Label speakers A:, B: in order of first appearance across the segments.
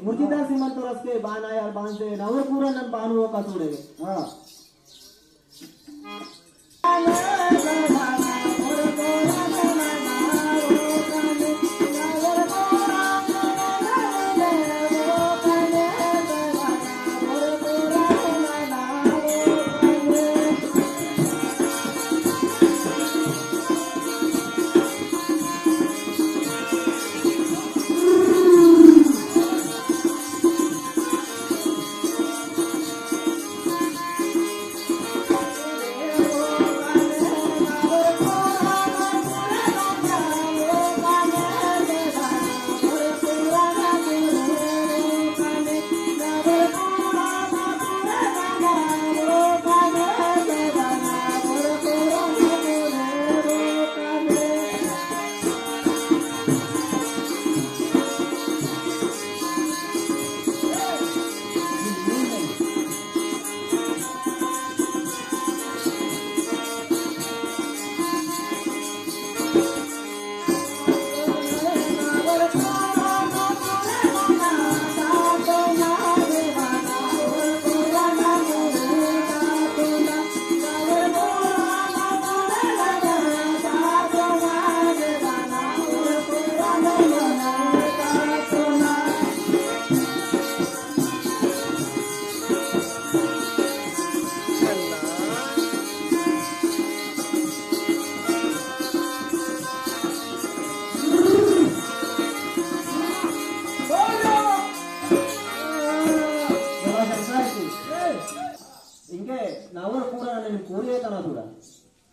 A: ಮುರ್ಚಿದಾಸಿ ಮಂತೋರಸ್ಕೆ ಬಾನಾಯ ಬಾಂದೆ ನವ ಪೂರ ನನ್ನ ಬಾನುವ ಕಾಸುಡೆಗೆ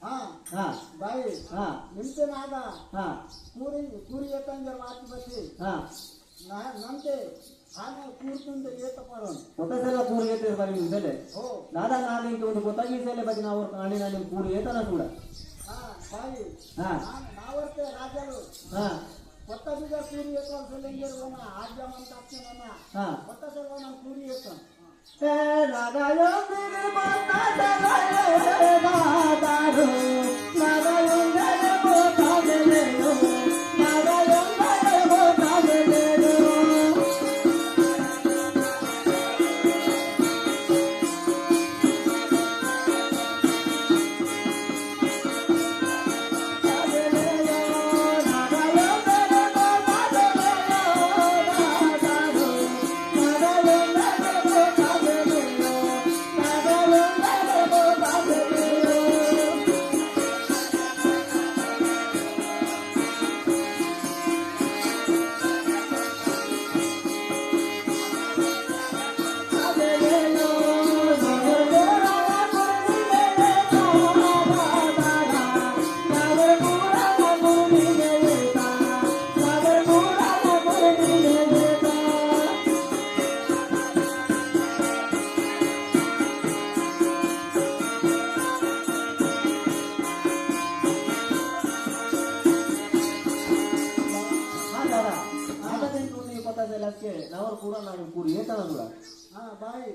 B: हा
A: हा
B: बाई
A: हा
B: निमते नागा
A: हा
B: ಕೂರಿ ಕೂರಿ ಏತಂಜರ್ ಮಾತಿ ಬತ್ತಿ
A: हा
B: ನಂತೆ ಆನೆ ಕೂರ್ತುಂದೆ ಏತ ಪರೋನ್
A: కొత్తసారిగా కూర చేస్తే మరి మీకు తెలియదు
B: ఓ
A: దాదా నాకు ఇంకొకటి కొత్త గీసేలే బట్టి నా ఊరు అని నేను కూర చేస్తాను కూడా
B: ఆ బాయి
A: ఆ
B: నా వర్తే రాజాలు
A: ఆ
B: కొత్త బిడ్డ కూరి ఏతవలసి ఎంజర్ ఉన్నా ఆజ్యమంత అచ్చనన్నా
A: ఆ
B: కొత్త సేవ మనం కూరి ఏతాం
A: ఏ నాగాయో తిరు మాతాదలే దాదారు నాగాయో గరే పోతాదలేను నాగాయో గరే పోతాదలేను आता ते तुम्ही पता झाला की नावर पुरा नाही पुरी येताना तुला
B: हा बाई